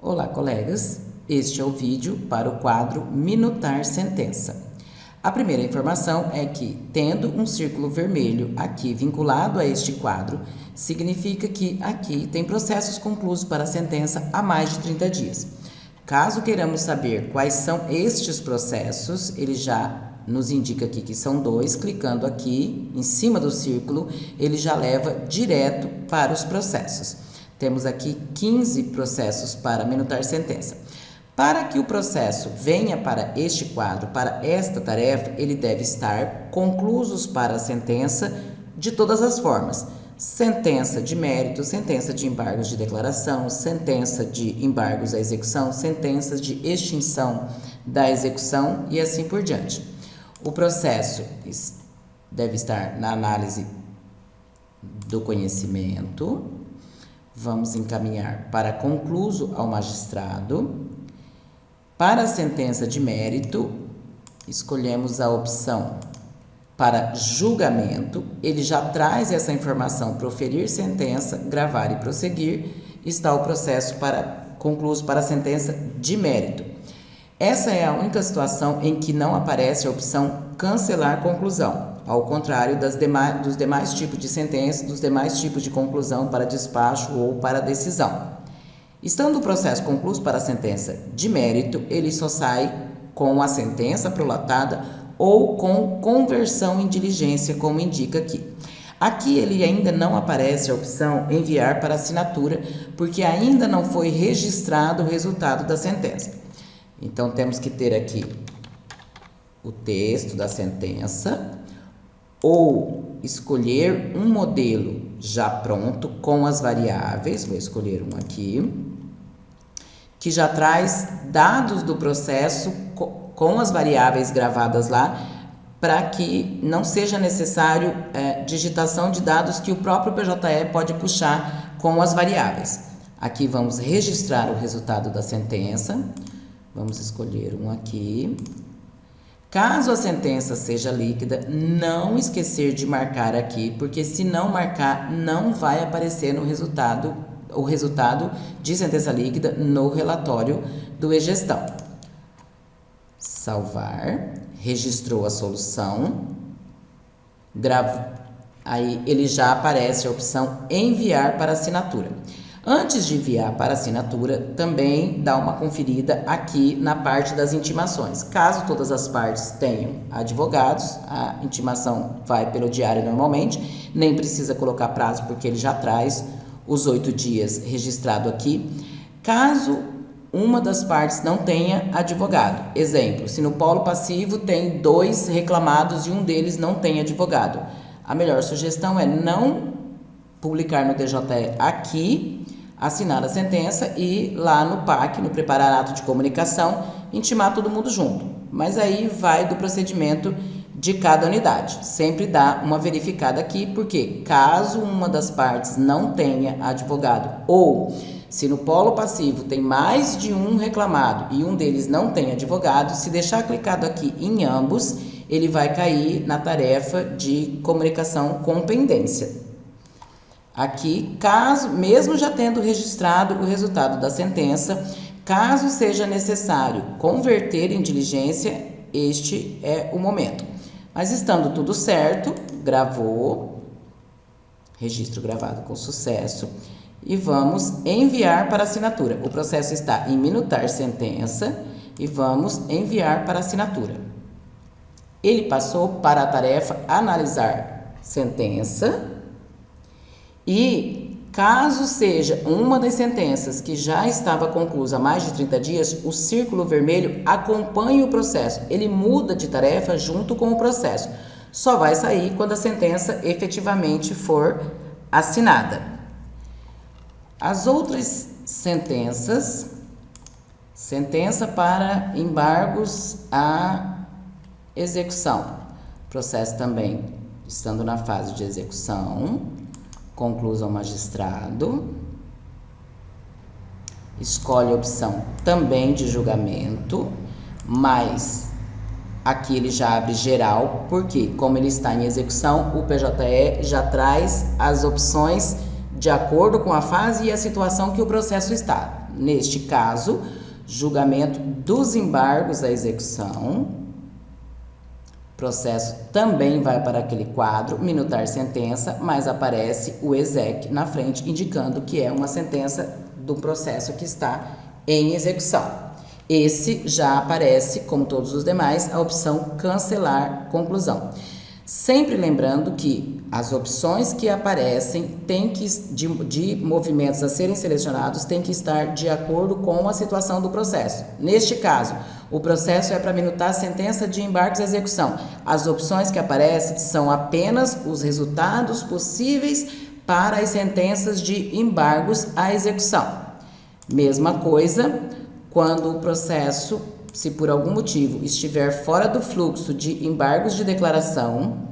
Olá, colegas! Este é o vídeo para o quadro Minutar Sentença. A primeira informação é que, tendo um círculo vermelho aqui vinculado a este quadro, significa que aqui tem processos conclusos para a sentença há mais de 30 dias. Caso queiramos saber quais são estes processos, ele já nos indica aqui que são dois. Clicando aqui em cima do círculo, ele já leva direto para os processos. Temos aqui 15 processos para minutar sentença. Para que o processo venha para este quadro, para esta tarefa, ele deve estar conclusos para a sentença de todas as formas. Sentença de mérito, sentença de embargos de declaração, sentença de embargos à execução, sentenças de extinção da execução e assim por diante. O processo deve estar na análise do conhecimento. Vamos encaminhar para concluso ao magistrado. Para a sentença de mérito, escolhemos a opção para julgamento. Ele já traz essa informação: proferir sentença, gravar e prosseguir. Está o processo para concluso para a sentença de mérito. Essa é a única situação em que não aparece a opção cancelar conclusão, ao contrário dos demais tipos de sentença, dos demais tipos de conclusão para despacho ou para decisão. Estando o processo concluso para a sentença de mérito, ele só sai com a sentença prolatada ou com conversão em diligência, como indica aqui. Aqui ele ainda não aparece a opção enviar para assinatura, porque ainda não foi registrado o resultado da sentença. Então temos que ter aqui o texto da sentença, ou escolher um modelo já pronto com as variáveis. Vou escolher um aqui, que já traz dados do processo com as variáveis gravadas lá, para que não seja necessário digitação de dados que o próprio PJE pode puxar com as variáveis. Aqui vamos registrar o resultado da sentença. Vamos escolher um aqui. Caso a sentença seja líquida, não esquecer de marcar aqui, porque se não marcar, não vai aparecer no resultado, o resultado de sentença líquida no relatório do e-gestão. Salvar, registrou a solução, aí ele já aparece a opção enviar para assinatura. Antes de enviar para assinatura, também dá uma conferida aqui na parte das intimações. Caso todas as partes tenham advogados, a intimação vai pelo diário normalmente, nem precisa colocar prazo porque ele já traz os 8 dias registrado aqui. Caso uma das partes não tenha advogado, exemplo, se no polo passivo tem 2 reclamados e um deles não tem advogado, a melhor sugestão é não publicar no DJE aqui, assinar a sentença e lá no PAC, no preparar ato de comunicação, intimar todo mundo junto. Mas aí vai do procedimento de cada unidade. Sempre dá uma verificada aqui, porque caso uma das partes não tenha advogado, ou se no polo passivo tem mais de um reclamado e um deles não tem advogado, se deixar clicado aqui em ambos, ele vai cair na tarefa de comunicação com pendência. Aqui, caso, mesmo já tendo registrado o resultado da sentença, caso seja necessário converter em diligência, este é o momento. Mas estando tudo certo, gravou, registro gravado com sucesso, e vamos enviar para assinatura. O processo está em minutar sentença e vamos enviar para assinatura. Ele passou para a tarefa analisar sentença. E caso seja uma das sentenças que já estava conclusa há mais de 30 dias, o círculo vermelho acompanha o processo. Ele muda de tarefa junto com o processo. Só vai sair quando a sentença efetivamente for assinada. As outras sentenças, sentença para embargos à execução. Processo também estando na fase de execução. Concluso ao magistrado, escolhe a opção também de julgamento, mas aqui ele já abre geral, porque como ele está em execução, o PJE já traz as opções de acordo com a fase e a situação que o processo está. Neste caso, julgamento dos embargos à execução. Processo também vai para aquele quadro, minutar sentença, mas aparece o exec na frente, indicando que é uma sentença do processo que está em execução. Esse já aparece, como todos os demais, a opção cancelar conclusão. Sempre lembrando que as opções que aparecem de movimentos a serem selecionados têm que estar de acordo com a situação do processo. Neste caso, o processo é para minutar a sentença de embargos à execução. As opções que aparecem são apenas os resultados possíveis para as sentenças de embargos à execução. Mesma coisa quando o processo, se por algum motivo estiver fora do fluxo de embargos de declaração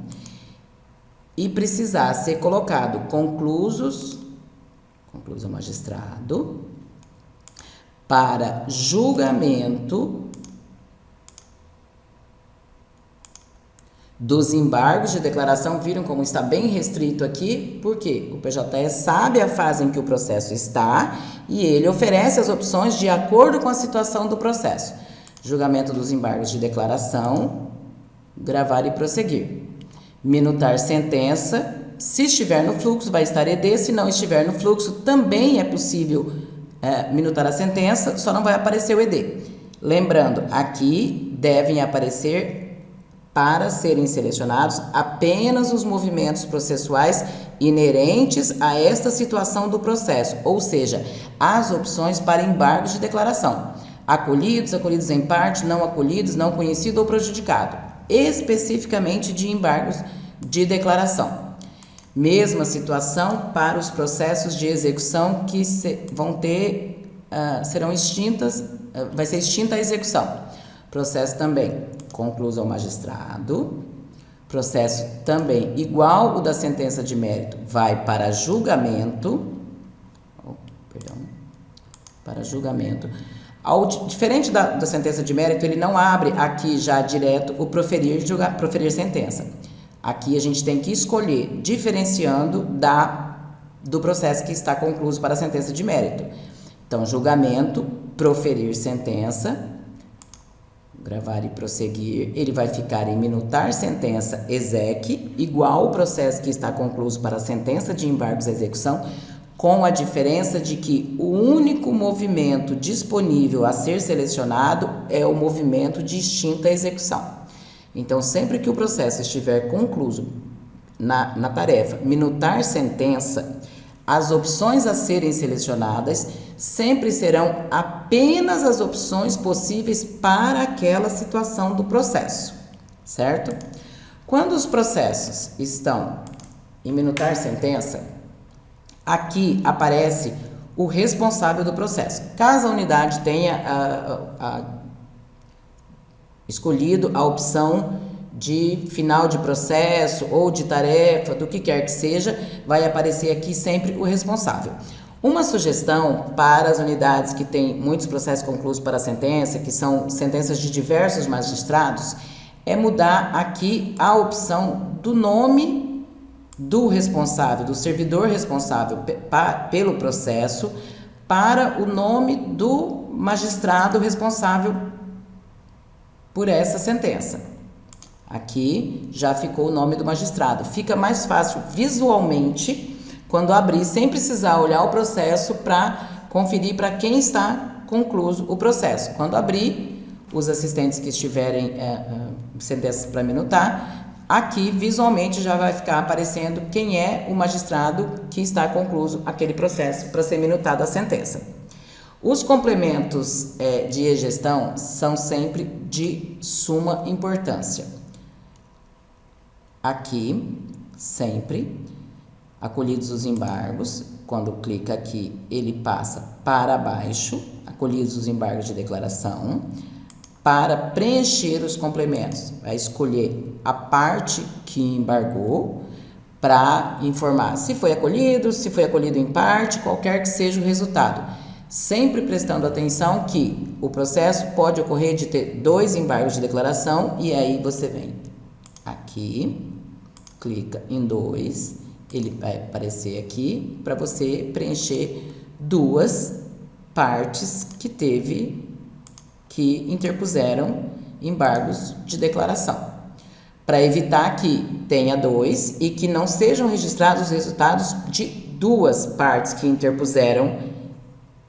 e precisar ser colocado concluso ao magistrado para julgamento dos embargos de declaração, viram como está bem restrito aqui? Porque o PJE sabe a fase em que o processo está e ele oferece as opções de acordo com a situação do processo. Julgamento dos embargos de declaração, gravar e prosseguir. Minutar sentença, se estiver no fluxo vai estar ED, se não estiver no fluxo também é possível minutar a sentença, só não vai aparecer o ED. Lembrando, aqui devem aparecer para serem selecionados apenas os movimentos processuais inerentes a esta situação do processo, ou seja, as opções para embargos de declaração. Acolhidos, acolhidos em parte, não acolhidos, não conhecido ou prejudicado, especificamente de embargos de declaração. Mesma situação para os processos de execução que serão extintas, vai ser extinta a execução. Processo também concluso ao magistrado. Processo também igual o da sentença de mérito vai para julgamento. Para julgamento. Diferente da sentença de mérito, ele não abre aqui já direto o proferir sentença. Aqui a gente tem que escolher, diferenciando do processo que está concluso para a sentença de mérito. Então, julgamento, proferir sentença, gravar e prosseguir, ele vai ficar em minutar sentença exec, igual o processo que está concluso para a sentença de embargos à execução, com a diferença de que o único movimento disponível a ser selecionado é o movimento de extinta execução. Então, sempre que o processo estiver concluso na tarefa minutar sentença, as opções a serem selecionadas sempre serão apenas as opções possíveis para aquela situação do processo, certo? Quando os processos estão em minutar sentença, aqui aparece o responsável do processo. Caso a unidade tenha escolhido a opção de final de processo ou de tarefa, do que quer que seja, vai aparecer aqui sempre o responsável. Uma sugestão para as unidades que têm muitos processos conclusos para a sentença, que são sentenças de diversos magistrados, é mudar aqui a opção do nome do responsável, do servidor responsável pelo processo, para o nome do magistrado responsável por essa sentença. Aqui já ficou o nome do magistrado. Fica mais fácil visualmente quando abrir, sem precisar olhar o processo para conferir para quem está concluso o processo. Quando abrir, os assistentes que estiverem sentenças para minutar, aqui visualmente já vai ficar aparecendo quem é o magistrado que está concluso aquele processo para ser minutada a sentença. Os complementos de e-gestão são sempre de suma importância. Aqui, sempre, acolhidos os embargos, quando clica aqui, ele passa para baixo, acolhidos os embargos de declaração. Para preencher os complementos, vai escolher a parte que embargou para informar se foi acolhido em parte, qualquer que seja o resultado. Sempre prestando atenção que o processo pode ocorrer de ter 2 embargos de declaração e aí você vem aqui, clica em 2, ele vai aparecer aqui para você preencher 2 partes que interpuseram embargos de declaração, para evitar que tenha 2 e que não sejam registrados os resultados de 2 partes que interpuseram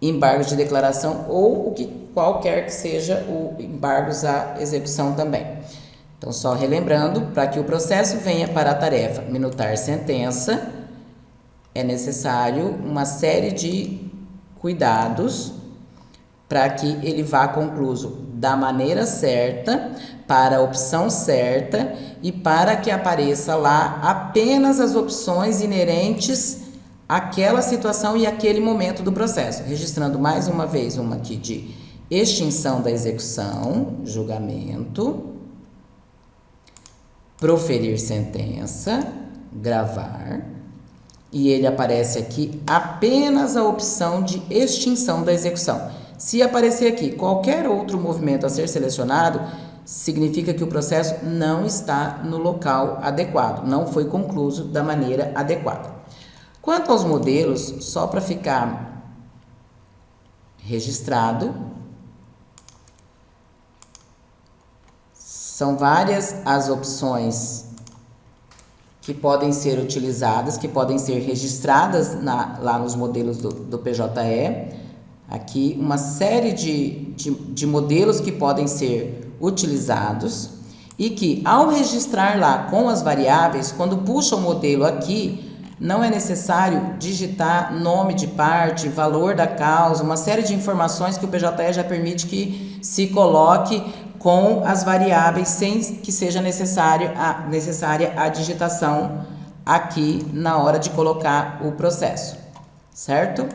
embargos de declaração ou o que qualquer que seja o embargos à execução também. Então, só relembrando, para que o processo venha para a tarefa minutar sentença, é necessário uma série de cuidados para que ele vá concluso da maneira certa, para a opção certa e para que apareça lá apenas as opções inerentes àquela situação e àquele momento do processo. Registrando mais uma vez uma aqui de extinção da execução, julgamento, proferir sentença, gravar, e ele aparece aqui apenas a opção de extinção da execução. Se aparecer aqui qualquer outro movimento a ser selecionado, significa que o processo não está no local adequado, não foi concluído da maneira adequada. Quanto aos modelos, só para ficar registrado, são várias as opções que podem ser utilizadas, que podem ser registradas lá nos modelos do PJE. Aqui uma série de modelos que podem ser utilizados e que ao registrar lá com as variáveis, quando puxa o modelo aqui, não é necessário digitar nome de parte, valor da causa, uma série de informações que o PJE já permite que se coloque com as variáveis sem que seja necessária a digitação aqui na hora de colocar o processo, certo?